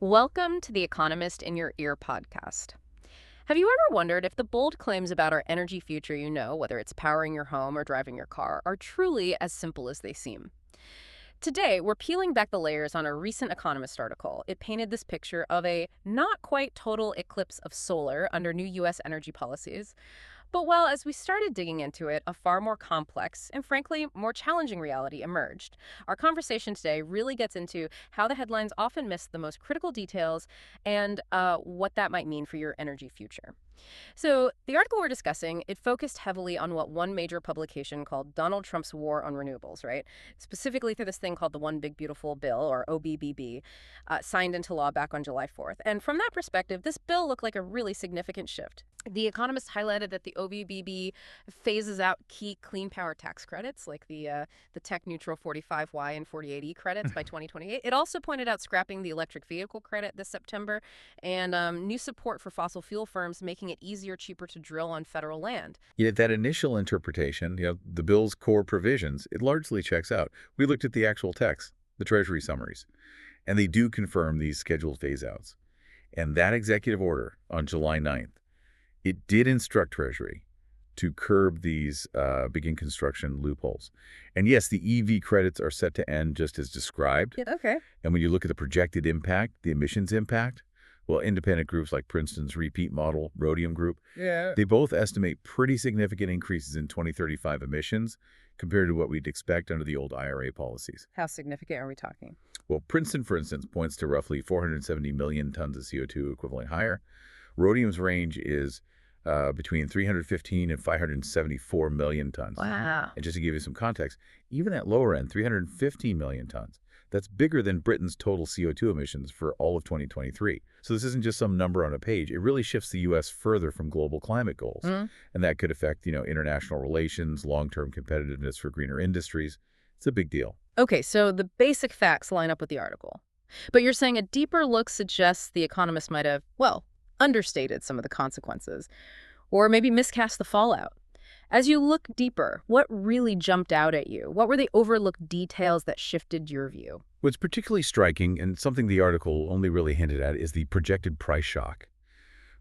Welcome to The Economist in Your Ear podcast. Have you ever wondered if the bold claims about our energy future, whether it's powering your home or driving your car, are truly as simple as they seem? Today, we're peeling back the layers on a recent Economist article. It painted this picture of a not quite total eclipse of solar under new U.S. energy policies. But well, as we started digging into it, a far more complex and frankly more challenging reality emerged. Our conversation today really gets into how the headlines often miss the most critical details and what that might mean for your energy future. So the article we're discussing, it focused heavily on what one major publication called Donald Trump's war on renewables, right? Specifically through this thing called the One Big Beautiful Bill, or OBBB, signed into law back on July 4th. And from that perspective, this bill looked like a really significant shift. The Economist highlighted that the OBBB phases out key clean power tax credits, like the tech-neutral 45Y and 48E credits by 2028. It also pointed out scrapping the electric vehicle credit this September and new support for fossil fuel firms, making it easier, cheaper to drill on federal land. Yet that initial interpretation, the bill's core provisions, it largely checks out. We looked at the actual text, the Treasury summaries, and they do confirm these scheduled phase-outs. And that executive order on July 9th, it did instruct Treasury to curb these begin construction loopholes. And yes, the EV credits are set to end just as described. Yeah, okay. And when you look at the projected impact, the emissions impact, well, independent groups like Princeton's Repeat Model, Rhodium Group, they both estimate pretty significant increases in 2035 emissions compared to what we'd expect under the old IRA policies. How significant are we talking? Well, Princeton, for instance, points to roughly 470 million tons of CO2 equivalent higher. Rhodium's range is between 315 and 574 million tons. Wow. And just to give you some context, even at lower end, 315 million tons, that's bigger than Britain's total CO2 emissions for all of 2023. So this isn't just some number on a page. It really shifts the U.S. further from global climate goals. And that could affect, international relations, long-term competitiveness for greener industries. It's a big deal. Okay, so the basic facts line up with the article. But you're saying a deeper look suggests the Economist might have, well, understated some of the consequences, or maybe miscast the fallout. As you look deeper, what really jumped out at you? What were the overlooked details that shifted your view? What's particularly striking, and something the article only really hinted at, is the projected price shock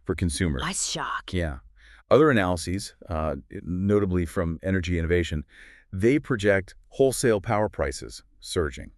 for consumers. Price shock. Yeah. Other analyses, notably from Energy Innovation, they project wholesale power prices surging,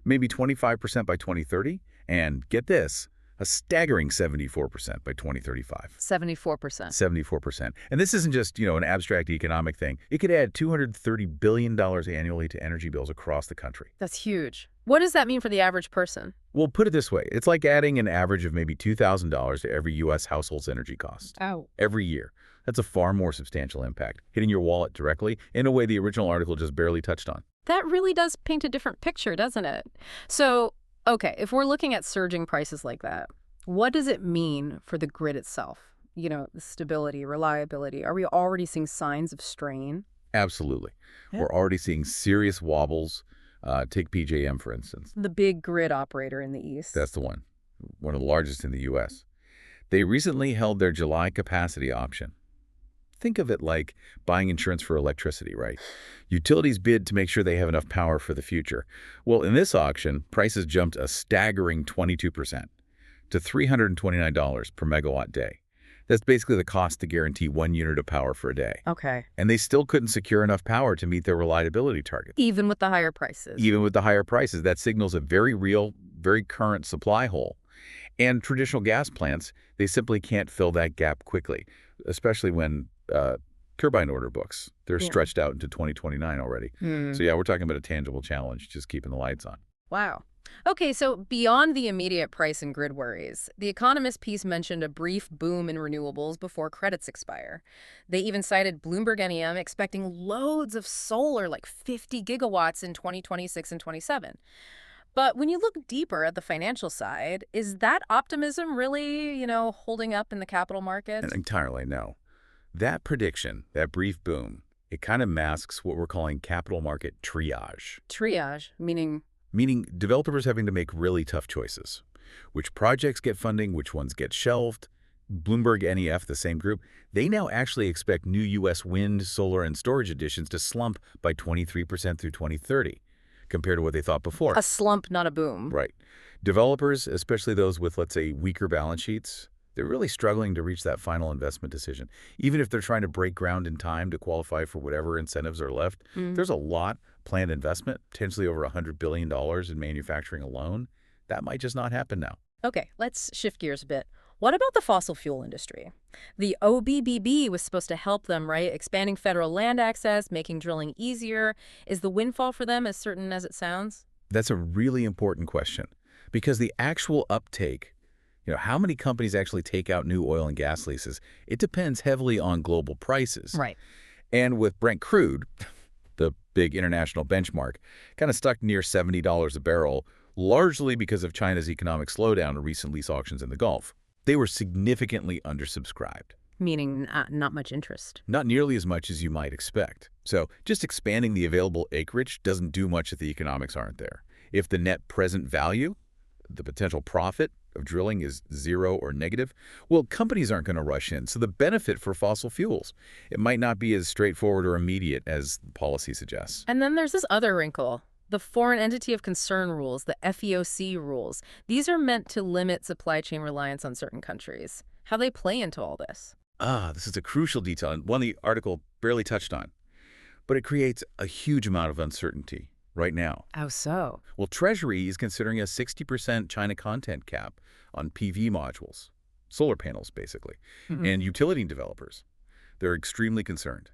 maybe 25% by 2030, and get this, a staggering 74% by 2035. 74%. 74%. And this isn't just, an abstract economic thing. It could add $230 billion annually to energy bills across the country. That's huge. What does that mean for the average person? Well, put it this way. It's like adding an average of maybe $2,000 to every U.S. household's energy cost. Oh. Every year. That's a far more substantial impact, hitting your wallet directly in a way the original article just barely touched on. That really does paint a different picture, doesn't it? So, okay, if we're looking at surging prices like that, what does it mean for the grid itself? The stability, reliability. Are we already seeing signs of strain? Absolutely. Yeah. We're already seeing serious wobbles. Take PJM, for instance. The big grid operator in the East. That's the one of the largest in the U.S. They recently held their July capacity auction. Think of it like buying insurance for electricity, right? Utilities bid to make sure they have enough power for the future. Well, in this auction, prices jumped a staggering 22% to $329 per megawatt day. That's basically the cost to guarantee 1 unit of power for a day. Okay. And they still couldn't secure enough power to meet their reliability target. Even with the higher prices. Even with the higher prices, that signals a very real, very current supply hole. And traditional gas plants, they simply can't fill that gap quickly, especially when turbine order books, they're stretched out into 2029 already. So yeah, we're talking about a tangible challenge, just keeping the lights on. Wow. Okay, so beyond the immediate price and grid worries, the Economist piece mentioned a brief boom in renewables before credits expire. They even cited Bloomberg NEM expecting loads of solar, like 50 gigawatts in 2026 and 27. But when you look deeper at the financial side, is that optimism really, holding up in the capital markets? Entirely no. That prediction, that brief boom, it kind of masks what we're calling capital market triage. Triage, meaning? Meaning developers having to make really tough choices. Which projects get funding, which ones get shelved. Bloomberg NEF, the same group, they now actually expect new U.S. wind, solar, and storage additions to slump by 23% through 2030. compared to what they thought before. A slump, not a boom. Right. Developers, especially those with, let's say, weaker balance sheets, they're really struggling to reach that final investment decision. Even if they're trying to break ground in time to qualify for whatever incentives are left, there's a lot planned investment, potentially over $100 billion in manufacturing alone. That might just not happen now. Okay, let's shift gears a bit. What about the fossil fuel industry? The OBBB was supposed to help them, right? Expanding federal land access, making drilling easier. Is the windfall for them as certain as it sounds? That's a really important question because the actual uptake, how many companies actually take out new oil and gas leases, it depends heavily on global prices. Right. And with Brent crude, the big international benchmark, kind of stuck near $70 a barrel, largely because of China's economic slowdown and recent lease auctions in the Gulf. They were significantly undersubscribed. Meaning not much interest. Not nearly as much as you might expect. So just expanding the available acreage doesn't do much if the economics aren't there. If the net present value, the potential profit of drilling is zero or negative, well, companies aren't going to rush in. So the benefit for fossil fuels, it might not be as straightforward or immediate as policy suggests. And then there's this other wrinkle. The Foreign Entity of Concern rules, the FEOC rules. These are meant to limit supply chain reliance on certain countries. How they play into all this? This is a crucial detail and one the article barely touched on. But it creates a huge amount of uncertainty right now. How so? Well, Treasury is considering a 60% China content cap on PV modules, solar panels basically, and utility developers. They're extremely concerned.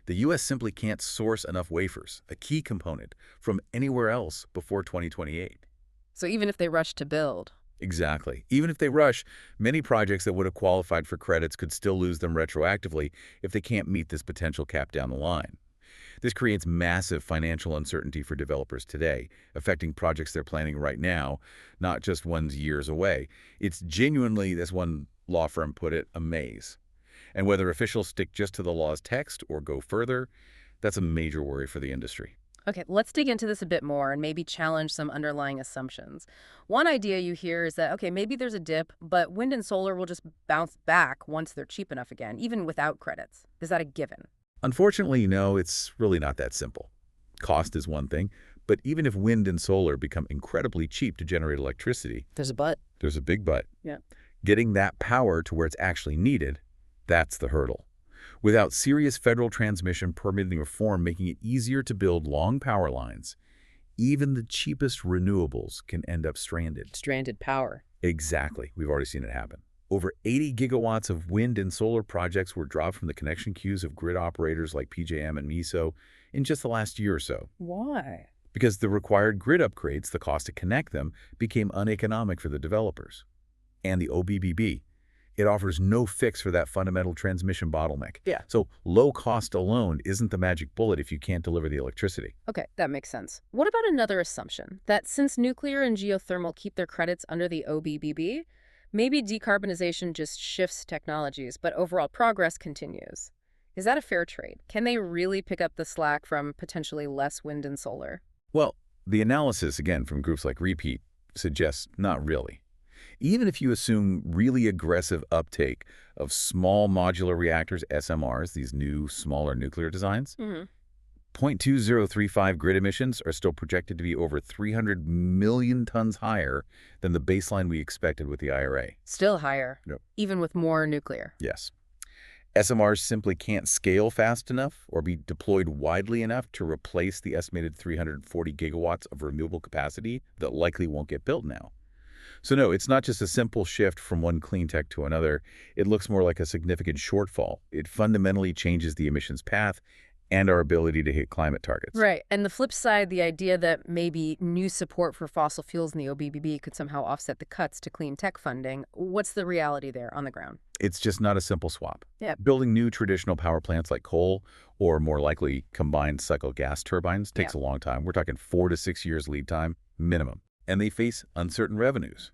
The U.S. simply can't source enough wafers, a key component, from anywhere else before 2028. So even if they rush to build? Exactly. Even if they rush, many projects that would have qualified for credits could still lose them retroactively if they can't meet this potential cap down the line. This creates massive financial uncertainty for developers today, affecting projects they're planning right now, not just ones years away. It's genuinely, as one law firm put it, a maze. And whether officials stick just to the law's text or go further, that's a major worry for the industry. Okay, let's dig into this a bit more and maybe challenge some underlying assumptions. One idea you hear is that, okay, maybe there's a dip, but wind and solar will just bounce back once they're cheap enough again, even without credits. Is that a given? Unfortunately, no, it's really not that simple. Cost is one thing, but even if wind and solar become incredibly cheap to generate electricity, There's a but. there's a big but. Yeah. Getting that power to where it's actually needed, that's the hurdle. Without serious federal transmission permitting reform making it easier to build long power lines, even the cheapest renewables can end up stranded. Stranded power. Exactly. We've already seen it happen. Over 80 gigawatts of wind and solar projects were dropped from the connection queues of grid operators like PJM and MISO in just the last year or so. Why? Because the required grid upgrades, the cost to connect them, became uneconomic for the developers. And the OBBB, it offers no fix for that fundamental transmission bottleneck. Yeah. So low cost alone isn't the magic bullet if you can't deliver the electricity. Okay, that makes sense. What about another assumption? That since nuclear and geothermal keep their credits under the OBBB, maybe decarbonization just shifts technologies, but overall progress continues. Is that a fair trade? Can they really pick up the slack from potentially less wind and solar? Well, the analysis, again, from groups like Repeat, suggests not really. Even if you assume really aggressive uptake of small modular reactors, SMRs, these new, smaller nuclear designs, 0.2035 grid emissions are still projected to be over 300 million tons higher than the baseline we expected with the IRA. Still higher, Yep. even with more nuclear. Yes. SMRs simply can't scale fast enough or be deployed widely enough to replace the estimated 340 gigawatts of renewable capacity that likely won't get built now. So no, it's not just a simple shift from one clean tech to another. It looks more like a significant shortfall. It fundamentally changes the emissions path and our ability to hit climate targets. Right. And the flip side, the idea that maybe new support for fossil fuels in the OBBB could somehow offset the cuts to clean tech funding. What's the reality there on the ground? It's just not a simple swap. Yeah. Building new traditional power plants like coal or more likely combined cycle gas turbines takes a long time. We're talking 4 to 6 years lead time minimum. And they face uncertain revenues.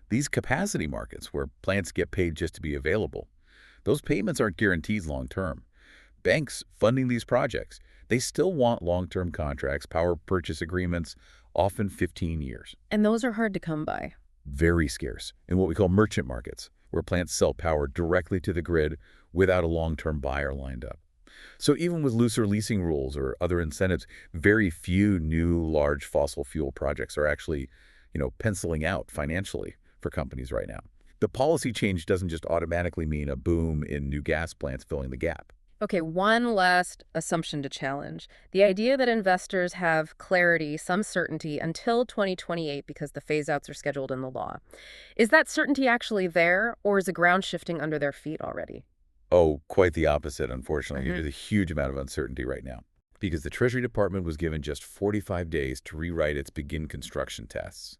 These capacity markets where plants get paid just to be available, those payments aren't guaranteed long term. Banks funding these projects, they still want long-term contracts, power purchase agreements, often 15 years. And those are hard to come by. Very scarce in what we call merchant markets, where plants sell power directly to the grid without a long-term buyer lined up. So even with looser leasing rules or other incentives, very few new large fossil fuel projects are actually, penciling out financially for companies right now. The policy change doesn't just automatically mean a boom in new gas plants filling the gap. Okay, one last assumption to challenge. The idea that investors have clarity, some certainty, until 2028 because the phase-outs are scheduled in the law. Is that certainty actually there, or is the ground shifting under their feet already? Oh, quite the opposite, unfortunately. Hmm. There's a huge amount of uncertainty right now because the Treasury Department was given just 45 days to rewrite its begin construction tests.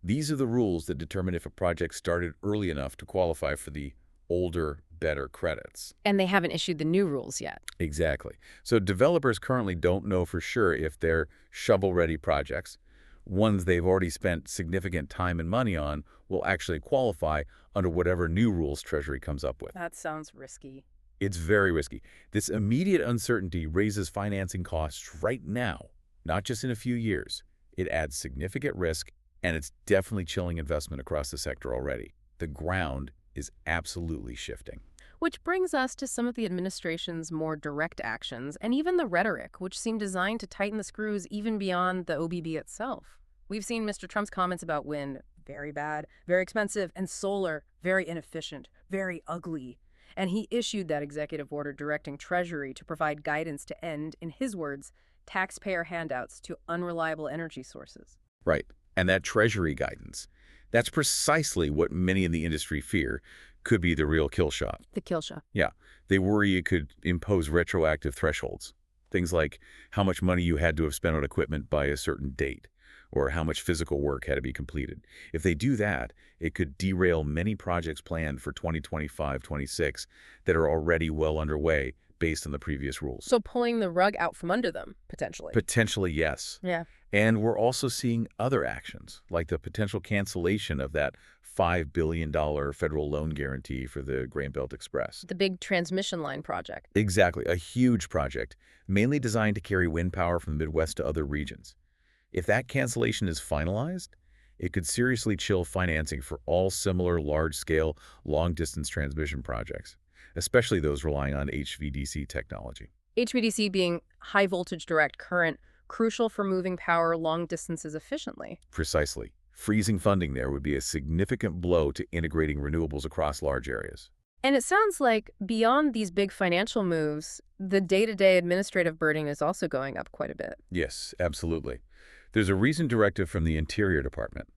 These are the rules that determine if a project started early enough to qualify for the older, better credits. And they haven't issued the new rules yet. Exactly. So developers currently don't know for sure if their shovel-ready projects, ones they've already spent significant time and money on, will actually qualify under whatever new rules Treasury comes up with. That sounds risky. It's very risky. This immediate uncertainty raises financing costs right now, not just in a few years. It adds significant risk, and it's definitely chilling investment across the sector already. The ground is absolutely shifting. Which brings us to some of the administration's more direct actions and even the rhetoric, which seem designed to tighten the screws even beyond the OBB itself. We've seen Mr. Trump's comments about wind, very bad, very expensive, and solar, very inefficient, very ugly. And he issued that executive order directing Treasury to provide guidance to end, in his words, taxpayer handouts to unreliable energy sources. Right. And that Treasury guidance, that's precisely what many in the industry fear could be the real kill shot. The kill shot. Yeah. They worry it could impose retroactive thresholds. Things like how much money you had to have spent on equipment by a certain date, or how much physical work had to be completed. If they do that, it could derail many projects planned for 2025-26 that are already well underway based on the previous rules. So pulling the rug out from under them, potentially. Potentially, yes. Yeah. And we're also seeing other actions, like the potential cancellation of that $5 billion federal loan guarantee for the Grain Belt Express. The big transmission line project. Exactly, a huge project, mainly designed to carry wind power from the Midwest to other regions. If that cancellation is finalized, it could seriously chill financing for all similar large-scale, long-distance transmission projects, especially those relying on HVDC technology. HVDC being high voltage direct current, crucial for moving power long distances efficiently. Precisely. Freezing funding there would be a significant blow to integrating renewables across large areas. And it sounds like beyond these big financial moves, the day-to-day administrative burden is also going up quite a bit. Yes, absolutely. There's a recent directive from the Interior Department.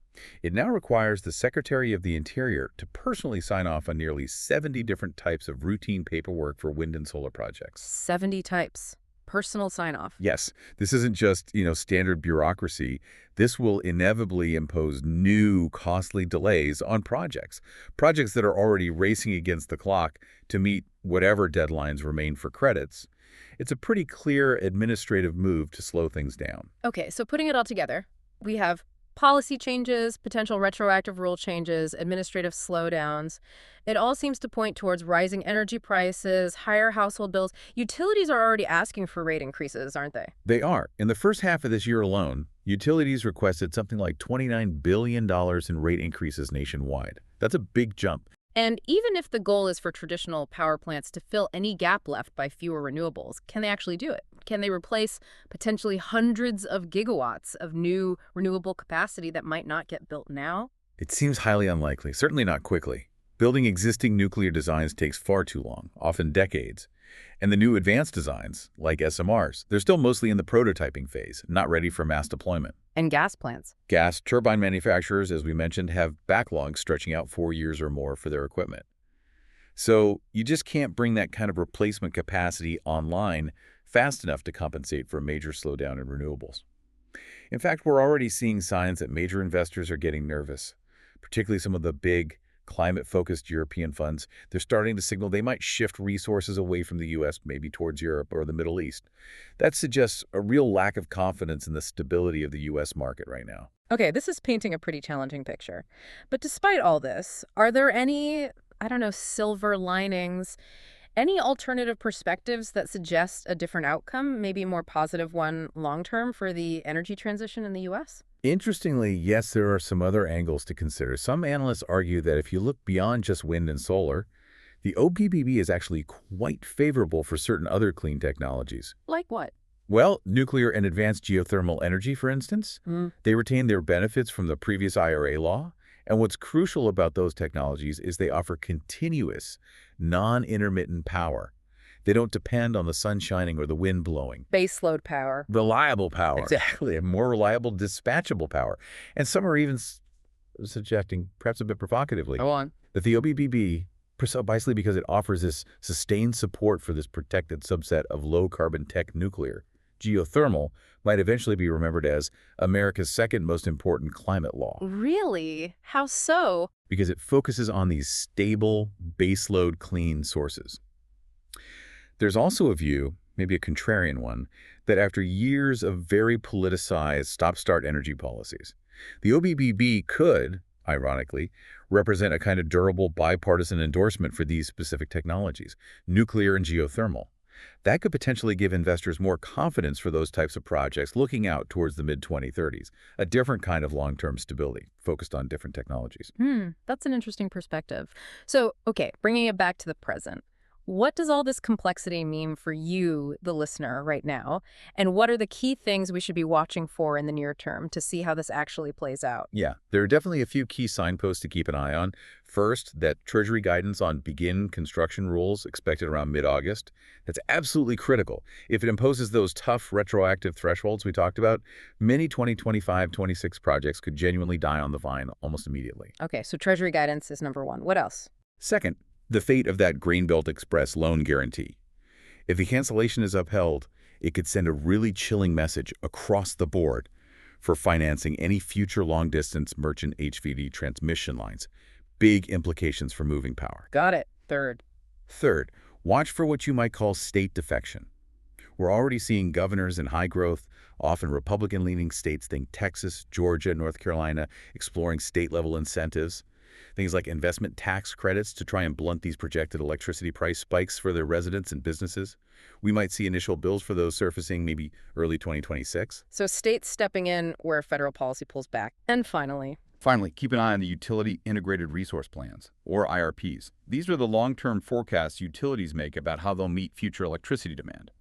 It now requires the Secretary of the Interior to personally sign off on nearly 70 different types of routine paperwork for wind and solar projects. 70 types. Personal sign-off. Yes, this isn't just, standard bureaucracy. This will inevitably impose new, costly delays on projects that are already racing against the clock to meet whatever deadlines remain for credits. It's a pretty clear administrative move to slow things down. Okay, so putting it all together, we have policy changes, potential retroactive rule changes, administrative slowdowns. It all seems to point towards rising energy prices, higher household bills. Utilities are already asking for rate increases, aren't they? They are. In the first half of this year alone, utilities requested something like $29 billion in rate increases nationwide. That's a big jump. And even if the goal is for traditional power plants to fill any gap left by fewer renewables, can they actually do it? Can they replace potentially hundreds of gigawatts of new renewable capacity that might not get built now? It seems highly unlikely, certainly not quickly. Building existing nuclear designs takes far too long, often decades. And the new advanced designs, like SMRs, they're still mostly in the prototyping phase, not ready for mass deployment. And gas plants. Gas turbine manufacturers, as we mentioned, have backlogs stretching out 4 years or more for their equipment. So you just can't bring that kind of replacement capacity online fast enough to compensate for a major slowdown in renewables. In fact, we're already seeing signs that major investors are getting nervous, particularly some of the big, climate-focused European funds. They're starting to signal they might shift resources away from the U.S., maybe towards Europe or the Middle East. That suggests a real lack of confidence in the stability of the U.S. market right now. Okay, this is painting a pretty challenging picture. But despite all this, are there any, silver linings, any alternative perspectives that suggest a different outcome, maybe a more positive one long-term for the energy transition in the U.S.? Interestingly, yes, there are some other angles to consider. Some analysts argue that if you look beyond just wind and solar, The OBBB is actually quite favorable for certain other clean technologies. Like what? Well, nuclear and advanced geothermal energy, for instance, Mm. they retain their benefits from the previous IRA law. And what's crucial about those technologies is they offer continuous, non-intermittent power. They don't depend on the sun shining or the wind blowing. Baseload power. Reliable power. Exactly, and more reliable dispatchable power. And some are even suggesting, perhaps a bit provocatively, Go on. that the OBBB, precisely because it offers this sustained support for this protected subset of low-carbon tech nuclear, geothermal might eventually be remembered as America's second most important climate law. Really? How so? Because it focuses on these stable, baseload clean sources. There's also a view, maybe a contrarian one, that after years of very politicized stop-start energy policies, the OBBB could, ironically, represent a kind of durable bipartisan endorsement for these specific technologies, nuclear and geothermal. That could potentially give investors more confidence for those types of projects looking out towards the mid-2030s, a different kind of long-term stability focused on different technologies. That's an interesting perspective. So, okay, bringing it back to the present. What does all this complexity mean for you, the listener, right now? And what are the key things we should be watching for in the near term to see how this actually plays out? Yeah, there are definitely a few key signposts to keep an eye on. First, that Treasury guidance on begin construction rules expected around mid-August. That's absolutely critical. If it imposes those tough retroactive thresholds we talked about, many 2025-26 projects could genuinely die on the vine almost immediately. Okay, so Treasury guidance is number one. What else? Second, the fate of that Greenbelt Express loan guarantee. If the cancellation is upheld, it could send a really chilling message across the board for financing any future long-distance merchant HVD transmission lines. Big implications for moving power. Got it. Third. Third, watch for what you might call state defection. We're already seeing governors in high-growth, often Republican-leaning states, think Texas, Georgia, North Carolina, exploring state-level incentives. Things like investment tax credits to try and blunt these projected electricity price spikes for their residents and businesses. We might see initial bills for those surfacing maybe early 2026. So states stepping in where federal policy pulls back. And finally, keep an eye on the Utility Integrated Resource Plans, or IRPs. These are the long-term forecasts utilities make about how they'll meet future electricity demand.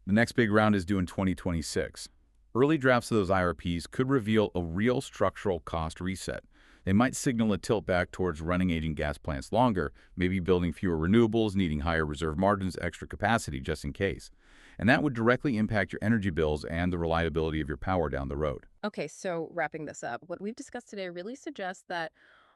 The next big round is due in 2026. Early drafts of those IRPs could reveal a real structural cost reset. They might signal a tilt back towards running aging gas plants longer, maybe building fewer renewables, needing higher reserve margins, extra capacity just in case. And that would directly impact your energy bills and the reliability of your power down the road. okay, so wrapping this up, what we've discussed today really suggests that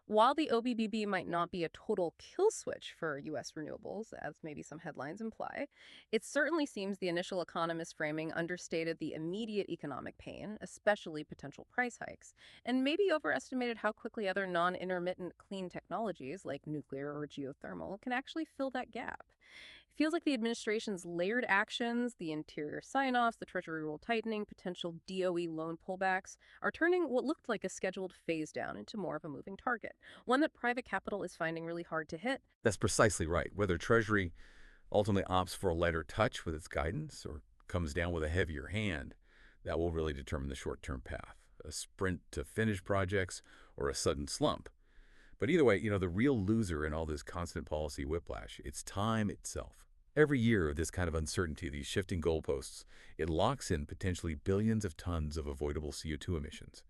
while the OBBB might not be a total kill switch for U.S. renewables, as maybe some headlines imply, it certainly seems the initial economist framing understated the immediate economic pain, especially potential price hikes, and maybe overestimated how quickly other non-intermittent clean technologies like nuclear or geothermal can actually fill that gap. It feels like the administration's layered actions, the interior sign-offs, the Treasury rule tightening, potential DOE loan pullbacks, are turning what looked like a scheduled phase down into more of a moving target, one that private capital is finding really hard to hit. That's precisely right. Whether Treasury ultimately opts for a lighter touch with its guidance or comes down with a heavier hand, that will really determine the short-term path, a sprint to finish projects or a sudden slump. But either way, the real loser in all this constant policy whiplash, it's time itself. Every year of this kind of uncertainty, these shifting goalposts, it locks in potentially billions of tons of avoidable CO2 emissions.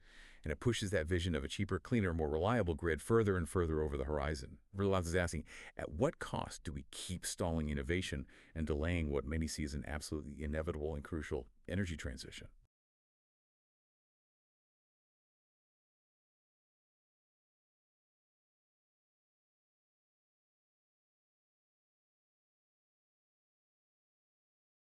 And it pushes that vision of a cheaper, cleaner, more reliable grid further and further over the horizon. Verlaz is asking, at what cost do we keep stalling innovation and delaying what many see as an absolutely inevitable and crucial energy transition?